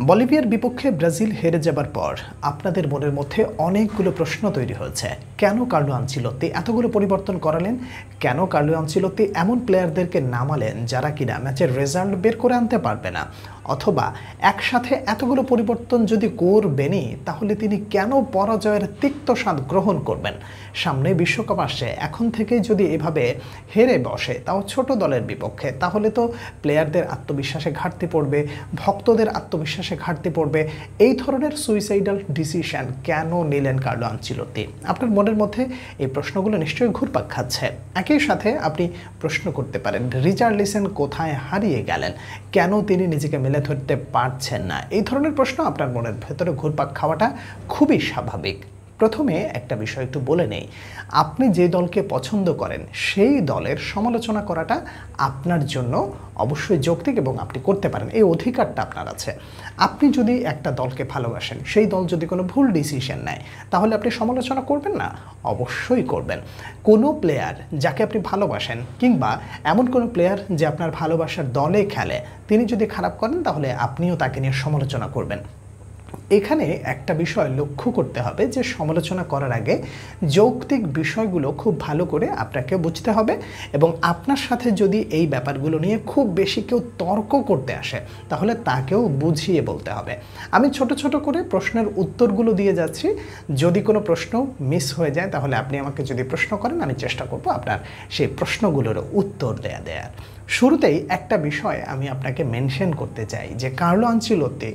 বলিভিয়ার বিপক্ষে ব্রাজিল হেরে যাবার পর আপনাদের মনের মধ্যে অনেকগুলো প্রশ্ন তৈরি হয়েছে। কেন কার্লো আনচেলত্তি এতগুলো পরিবর্তন করালেন? কেন কার্লো আনচেলত্তি এমন প্লেয়ারদেরকে নামালেন যারা কিনা ম্যাচের রেজাল্ট বের করে আনতে পারবে না? অথবা একসাথে এতগুলো পরিবর্তন যদি করবেনই, তাহলে তিনি কেন পরাজয়ের তিক্ত স্বাদ গ্রহণ করবেন? সামনে বিশ্বকাপ আসছে, এখন থেকে যদি এভাবে হেরে বসে, তাও ছোট দলের বিপক্ষে, তাহলে তো প্লেয়ারদের আত্মবিশ্বাসে ঘাটতি পড়বে, ভক্তদের আত্মবিশ্বাসে ঘাটতি পড়বে। এই ধরনের সুইসাইডাল ডিসিশন কেন নিলেন কার্লো আনচেলত্তি? আপনার মনের মধ্যে এই প্রশ্নগুলো নিশ্চয়ই ঘুরপাক খাচ্ছে। একই সাথে আপনি প্রশ্ন করতে পারেন, রিচার্লিসন কোথায় হারিয়ে গেলেন? কেন তিনি নিজেকে মেলে ধরতে পারছেন না? এই ধরনের প্রশ্ন আপনার মনের ভেতরে ঘুরপাক খাওয়াটা খুবই স্বাভাবিক। প্রথমে একটা বিষয় একটু বলে নেই, আপনি যে দলকে পছন্দ করেন সেই দলের সমালোচনা করাটা আপনার জন্য অবশ্যই যৌক্তিক এবং আপনি করতে পারেন, এই অধিকারটা আপনার আছে। আপনি যদি একটা দলকে ভালোবাসেন, সেই দল যদি কোনো ভুল ডিসিশন নেয়, তাহলে আপনি সমালোচনা করবেন না? অবশ্যই করবেন। কোনো প্লেয়ার যাকে আপনি ভালোবাসেন, কিংবা এমন কোনো প্লেয়ার যে আপনার ভালোবাসার দলে খেলে, তিনি যদি খারাপ করেন, তাহলে আপনিও তাকে নিয়ে সমালোচনা করবেন। এখানে একটা বিষয় লক্ষ্য করতে হবে যে সমালোচনা করার আগে যৌক্তিক বিষয়গুলো খুব ভালো করে আপনাকে বুঝতে হবে, এবং আপনার সাথে যদি এই ব্যাপারগুলো নিয়ে খুব বেশি কেউ তর্ক করতে আসে, তাহলে তাকেও বুঝিয়ে বলতে হবে। আমি ছোট ছোট করে প্রশ্নের উত্তরগুলো দিয়ে যাচ্ছি। যদি কোনো প্রশ্ন মিস হয়ে যায়, তাহলে আপনি আমাকে যদি প্রশ্ন করেন, আমি চেষ্টা করব আপনার সেই প্রশ্নগুলোর উত্তর দেওয়ার। শুরুতেই একটা বিষয় আমি আপনাকে মেনশন করতে চাই যে কার্লো আনচেলত্তি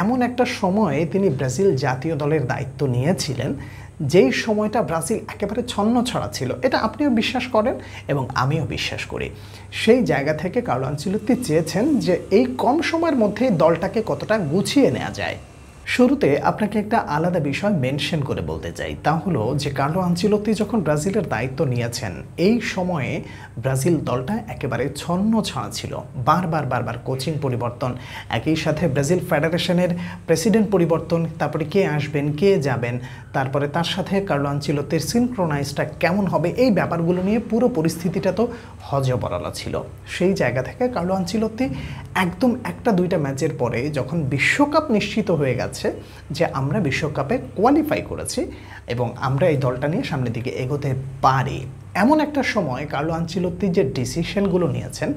এমন একটা সময়ে তিনি ব্রাজিল জাতীয় দলের দায়িত্ব নিয়েছিলেন, যেই সময়টা ব্রাজিল একেবারে ছন্নছাড়া ছিল। এটা আপনিও বিশ্বাস করেন এবং আমিও বিশ্বাস করি। সেই জায়গা থেকে কার্লো আনচেলত্তি চেয়েছেন যে এই কম সময়ের মধ্যেই দলটাকে কতটা গুছিয়ে নেওয়া যায়। শুরুতে আপনাকে একটা আলাদা বিষয় মেনশন করে বলতে চাই, তা হলো যে কার্লো আনচেলত্তি যখন ব্রাজিলের দায়িত্ব নিয়েছেন, এই সময়ে ব্রাজিল দলটা একেবারে ছন্নছাড়া ছিল। বারবার কোচিং পরিবর্তন, একই সাথে ব্রাজিল ফেডারেশনের প্রেসিডেন্ট পরিবর্তন, তারপরে কে আসবেন কে যাবেন, তারপরে তার সাথে কার্লো আনচেলত্তির সিনক্রোনাইজটা কেমন হবে, এই ব্যাপারগুলো নিয়ে পুরো পরিস্থিতিটা তো হজবরলা ছিল। সেই জায়গা থেকে কার্লো আনচেলত্তি একদম একটা দুইটা ম্যাচের পরে, যখন বিশ্বকাপ নিশ্চিত হয়ে গেছে যে আমরা বিশ্বকাপে কোয়ালিফাই করেছি এবং আমরা এই দলটা নিয়ে সামনের দিকে এগোতে পারি, এমন একটা সময় কার্লো আনচেলত্তি যে ডিসিশনগুলো নিয়েছেন,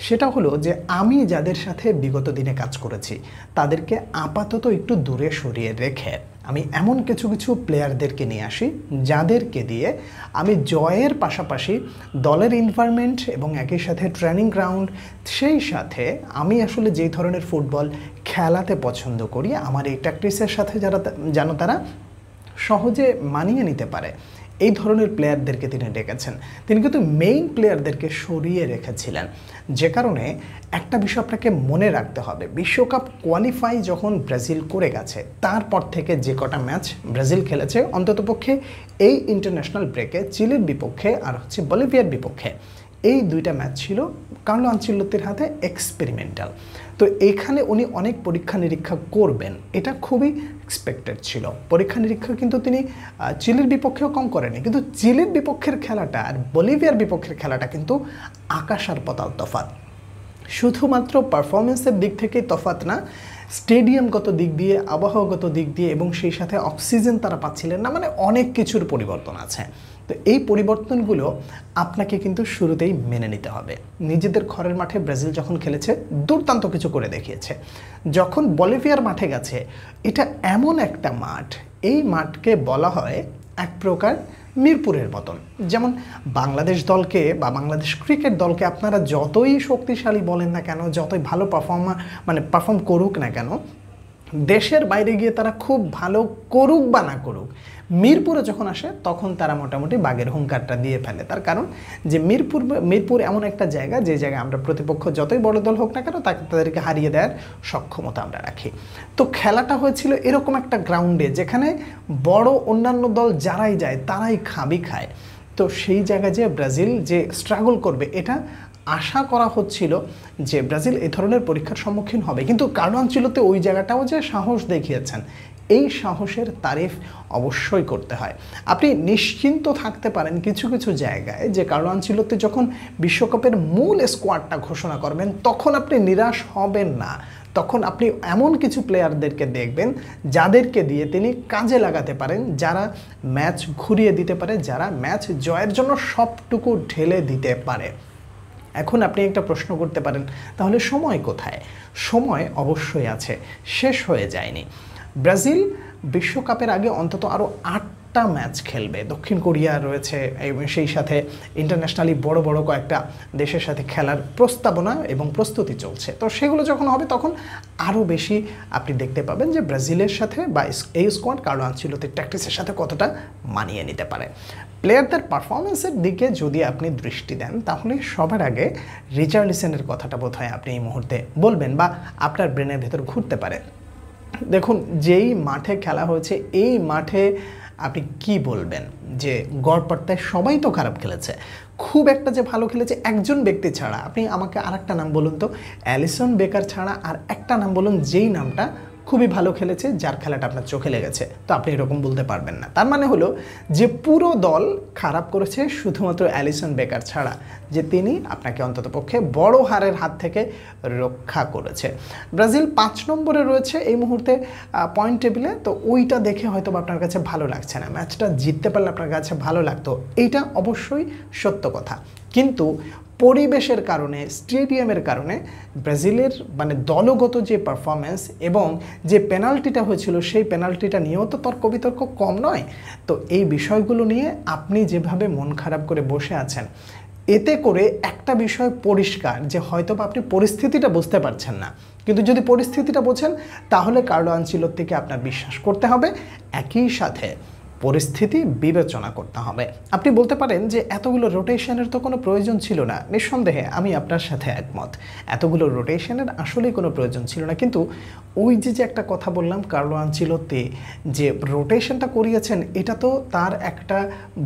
সেটা হলো যে আমি যাদের সাথে বিগত দিনে কাজ করেছি তাদেরকে আপাতত একটু দূরে সরিয়ে রেখে আমি এমন কিছু প্লেয়ারদেরকে নিয়ে আসি যাদেরকে দিয়ে আমি জয়ের পাশাপাশি দলের এনভায়রনমেন্ট এবং একই সাথে ট্রেনিং গ্রাউন্ড, সেই সাথে আমি আসলে যেই ধরনের ফুটবল খেলাতে পছন্দ করি, আমার এই ট্যাকটিক্সের সাথে যারা যেন তারা সহজে মানিয়ে নিতে পারে, এই ধরনের প্লেয়ারদেরকে তিনি ডেকেছেন। তিনি কিন্তু মেইন প্লেয়ারদেরকে সরিয়ে রেখেছিলেন, যে কারণে একটা বিষয় আপনাকে মনে রাখতে হবে, বিশ্বকাপ কোয়ালিফাই যখন ব্রাজিল করে গেছে, তারপর থেকে যে কটা ম্যাচ ব্রাজিল খেলেছে, অন্ততপক্ষে এই ইন্টারন্যাশনাল ব্রেকে চিলির বিপক্ষে আর বলিভিয়ার বিপক্ষে, এই দুইটা ম্যাচ ছিল কার্লো আনচেলত্তির হাতে এক্সপেরিমেন্টাল। তো এখানে উনি অনেক পরীক্ষা নিরীক্ষা করবেন, এটা খুবই এক্সপেক্টেড ছিল। পরীক্ষা নিরীক্ষা কিন্তু তিনি চিলির বিপক্ষেও কম করেনি, কিন্তু চিলির বিপক্ষের খেলাটা আর বলিভিয়ার বিপক্ষের খেলাটা কিন্তু আকাশ আর পাতাল তফাৎ। শুধুমাত্র পারফরমেন্সের দিক থেকেই তফাৎ না, স্টেডিয়ামগত দিক দিয়ে, আবহাওয়াগত দিক দিয়ে, এবং সেই সাথে অক্সিজেন তারা পাচ্ছিলেন না, মানে অনেক কিছুর পরিবর্তন আছে। তো এই পরিবর্তনগুলো আপনাকে কিন্তু শুরুতেই মেনে নিতে হবে। নিজেদের ঘরের মাঠে ব্রাজিল যখন খেলেছে, দুর্দান্ত কিছু করে দেখিয়েছে। যখন বলিভিয়ার মাঠে গেছে, এটা এমন একটা মাঠ, এই মাঠকে বলা হয় এক প্রকার মিরপুরের মতন। যেমন বাংলাদেশ দলকে বা বাংলাদেশ ক্রিকেট দলকে আপনারা যতই শক্তিশালী বলেন না কেন, যতই ভালো পারফর্ম করুক না কেন, দেশের বাইরে গিয়ে তারা খুব ভালো করুক বা না করুক, মিরপুরে যখন আসে তখন তারা মোটামুটি বাঘের হুঙ্কারটা দিয়ে ফেলে। তার কারণ যে মিরপুর এমন একটা জায়গা, যে জায়গায় আমরা প্রতিপক্ষ যতই বড় দল হোক না কেন, তাদেরকে হারিয়ে দেওয়ার সক্ষমতা আমরা রাখি। তো খেলাটা হয়েছিল এরকম একটা গ্রাউন্ডে, যেখানে বড় অন্যান্য দল যারাই যায় তারাই খায়। তো সেই জায়গায় যে ব্রাজিল যে স্ট্রাগল করবে, এটা আশা করা হচ্ছিল যে ব্রাজিল এই ধরনের পরীক্ষার সম্মুখীন হবে। কিন্তু কার্লো আনচেলত্তি ওই জায়গাটাও যে সাহস দেখিয়েছেন, এই সাহসের তারিফ অবশ্যই করতে হয়। আপনি নিশ্চিন্ত থাকতে পারেন কিছু জায়গায় যে কার্লো আনচেলত্তি যখন বিশ্বকাপের মূল স্কোয়াডটা ঘোষণা করবেন, তখন আপনি নিরাশ হবেন না। তখন আপনি এমন কিছু প্লেয়ারদেরকে দেখবেন যাদেরকে দিয়ে তিনি কাজে লাগাতে পারেন, যারা ম্যাচ ঘুরিয়ে দিতে পারে, যারা ম্যাচ জয়ের জন্য সবটুকু ঢেলে দিতে পারে। এখন আপনি একটা প্রশ্ন করতে পারেন, তাহলে সময় কোথায়? সময় অবশ্যই আছে, শেষ হয়ে যায়নি। ব্রাজিল বিশ্বকাপের আগে অন্তত আরও 8টা ম্যাচ খেলবে। দক্ষিণ কোরিয়া রয়েছে এবং সেই সাথে ইন্টারন্যাশনালি বড় বড় কয়েকটা দেশের সাথে খেলার প্রস্তাবনা এবং প্রস্তুতি চলছে। তো সেগুলো যখন হবে তখন আরও বেশি আপনি দেখতে পাবেন যে ব্রাজিলের সাথে বা এই স্কোয়াড কার্লো আনচেলত্তির ট্যাকটিক্সের সাথে কতটা মানিয়ে নিতে পারে। প্লেয়ারদের পারফরমেন্সের দিকে যদি আপনি দৃষ্টি দেন তাহলে সবার আগে রিচার্লিসনের কথাটা বোধহয় আপনি এই মুহূর্তে বলবেন বা আপনার ব্রেনের ভেতর ঘুরতে পারে। দেখুন, যেই মাঠে খেলা হয়েছে এই মাঠে আপনি কি বলবেন যে গড়পড়তায় সবাই তো খারাপ খেলেছে, খুব একটা যে ভালো খেলেছে একজন ব্যক্তি ছাড়া। আপনি আমাকে আরেকটা নাম বলুন তো, অ্যালিসন বেকার ছাড়া আর একটা নাম বলুন যেই নামটা খুবই ভালো খেলেছে, যার খেলাটা আপনার চোখে লেগেছে। তো আপনি এরকম বলতে পারবেন না। তার মানে হলো যে পুরো দল খারাপ করেছে শুধুমাত্র অ্যালিসন বেকার ছাড়া, যে তিনি আপনাকে অন্ততপক্ষে বড় হারের হাত থেকে রক্ষা করেছে। ব্রাজিল 5 নম্বরে রয়েছে এই মুহূর্তে পয়েন্ট টেবিলে। তো ওইটা দেখে হয়তো আপনার কাছে ভালো লাগছে না, ম্যাচটা জিততে পারলে আপনার কাছে ভালো লাগতো, এইটা অবশ্যই সত্য কথা। কিন্তু পরিবেশের কারণে, স্টেডিয়ামের কারণে ব্রাজিলের মানে দলগত যে পারফরমেন্স এবং যে পেনাল্টিটা হয়েছিল সেই পেনাল্টিটা নিয়েও তো তর্ক বিতর্ক কম নয়। তো এই বিষয়গুলো নিয়ে আপনি যেভাবে মন খারাপ করে বসে আছেন, এতে করে একটা বিষয় পরিষ্কার যে হয়তো বা আপনি পরিস্থিতিটা বুঝতে পারছেন না, কিন্তু যদি পরিস্থিতিটা বোঝেন তাহলে কার্লো আনচেলত্তিকে আপনার বিশ্বাস করতে হবে, একই সাথে পরিস্থিতি বিবেচনা করতে হবে। আপনি বলতে পারেন যে এতগুলো রোটেশনের তো কোনো প্রয়োজন ছিল না। নিঃসন্দেহে আমি আপনার সাথে একমত, এতগুলো রোটেশনের আসলেই কোনো প্রয়োজন ছিল না। কিন্তু ওই যে একটা কথা বললাম, কার্লো আনচেলত্তি যে রোটেশনটা করিয়েছেন এটা তো তার একটা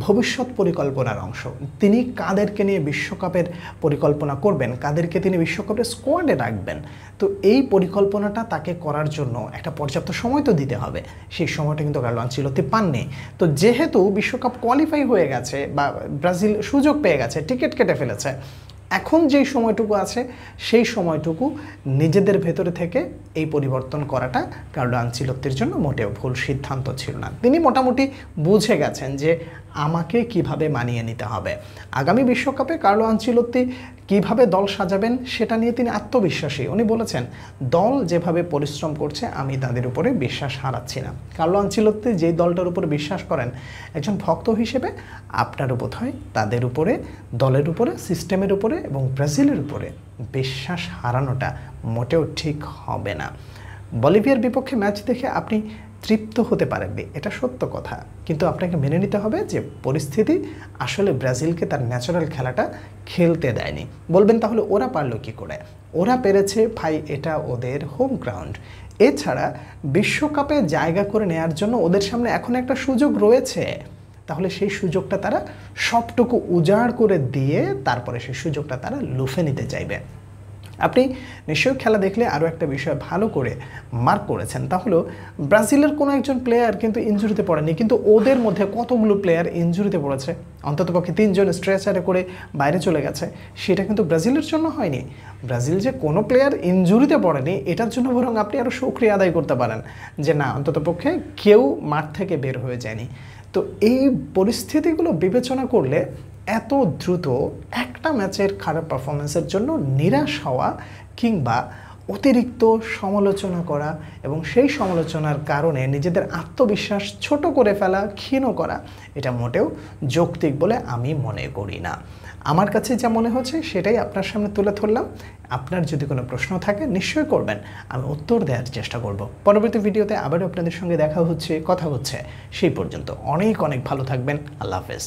ভবিষ্যৎ পরিকল্পনার অংশ। তিনি কাদেরকে নিয়ে বিশ্বকাপের পরিকল্পনা করবেন, কাদেরকে তিনি বিশ্বকাপের স্কোয়াডে রাখবেন, তো এই পরিকল্পনাটা তাকে করার জন্য একটা পর্যাপ্ত সময় তো দিতে হবে। সেই সময়টা কিন্তু কার্লো আনচেলত্তি পাননি। তো যেহেতু বিশ্বকাপ কোয়ালিফাই হয়ে গেছে বা ব্রাজিল সুযোগ পেয়ে গেছে, টিকিট কেটে ফেলেছে, এখন যেই সময়টুকু আছে সেই সময়টুকু নিজেদের ভেতরে থেকে এই পরিবর্তন করাটা কার্লো আনচেলত্তির জন্য মোটেও ভুল সিদ্ধান্ত ছিল না। তিনি মোটামুটি বুঝে গেছেন যে আমাকে কিভাবে মানিয়ে নিতে হবে। আগামী বিশ্বকাপে কার্লো আনচেলত্তি কিভাবে দল সাজাবেন সেটা নিয়ে তিনি আত্মবিশ্বাসী। উনি বলেছেন, দল যেভাবে পরিশ্রম করছে আমি তাদের উপরে বিশ্বাস হারাচ্ছি না। কার্লো আনচেলত্তি যেই দলটার উপরে বিশ্বাস করেন, একজন ভক্ত হিসেবে আপনারও বোধহয় তাদের উপরে, দলের উপরে, সিস্টেমের উপরে এবং ব্রাজিলের উপরে বিশ্বাস হারানোটা মোটেও ঠিক হবে না। বলিভিয়ার বিপক্ষে ম্যাচ দেখে আপনি তৃপ্ত হতে পারেননি, এটা সত্য কথা, কিন্তু আপনাকে মেনে নিতে হবে যে পরিস্থিতি আসলে ব্রাজিলকে তার ন্যাচারাল খেলাটা খেলতে দেয়নি। বলবেন তাহলে ওরা পারলো কি করে? ওরা পেরেছে ভাই, এটা ওদের হোম গ্রাউন্ড। এছাড়া বিশ্বকাপে জায়গা করে নেওয়ার জন্য ওদের সামনে এখন একটা সুযোগ রয়েছে, তাহলে সেই সুযোগটা তারা সবটুকু উজাড় করে দিয়ে তারপরে সেই সুযোগটা তারা লুফে নিতে চাইবে। আপনি নিশ্চয়ই খেলা দেখলে আরও একটা বিষয় ভালো করে মার্ক করেছেন, তা হলো ব্রাজিলের কোনো একজন প্লেয়ার কিন্তু ইনজুরিতে পড়েনি, কিন্তু ওদের মধ্যে কতগুলো প্লেয়ার ইনজুরিতে পড়েছে। অন্ততপক্ষে 3 জন স্ট্রেচারে করে বাইরে চলে গেছে, সেটা কিন্তু ব্রাজিলের জন্য হয়নি। ব্রাজিল যে কোনো প্লেয়ার ইনজুরিতে পড়েনি এটার জন্য বরং আপনি আরও শুকরিয়া আদায় করতে পারেন যে না, অন্ততপক্ষে কেউ মাঠ থেকে বের হয়ে যায়নি। তো এই পরিস্থিতিগুলো বিবেচনা করলে এত দ্রুত একটা ম্যাচের খারাপ পারফরমেন্সের জন্য নিরাশ হওয়া কিংবা অতিরিক্ত সমালোচনা করা এবং সেই সমালোচনার কারণে নিজেদের আত্মবিশ্বাস ছোট করে ফেলা, ক্ষীণ করা, এটা মোটেও যৌক্তিক বলে আমি মনে করি না। আমার কাছে যা মনে হচ্ছে সেটাই আপনার সামনে তুলে ধরলাম। আপনার যদি কোনো প্রশ্ন থাকে নিশ্চয়ই করবেন, আমি উত্তর দেওয়ার চেষ্টা করব। পরবর্তী ভিডিওতে আবারও আপনাদের সঙ্গে দেখা হচ্ছে, কথা হচ্ছে। সেই পর্যন্ত অনেক অনেক ভালো থাকবেন। আল্লাহ হাফেজ।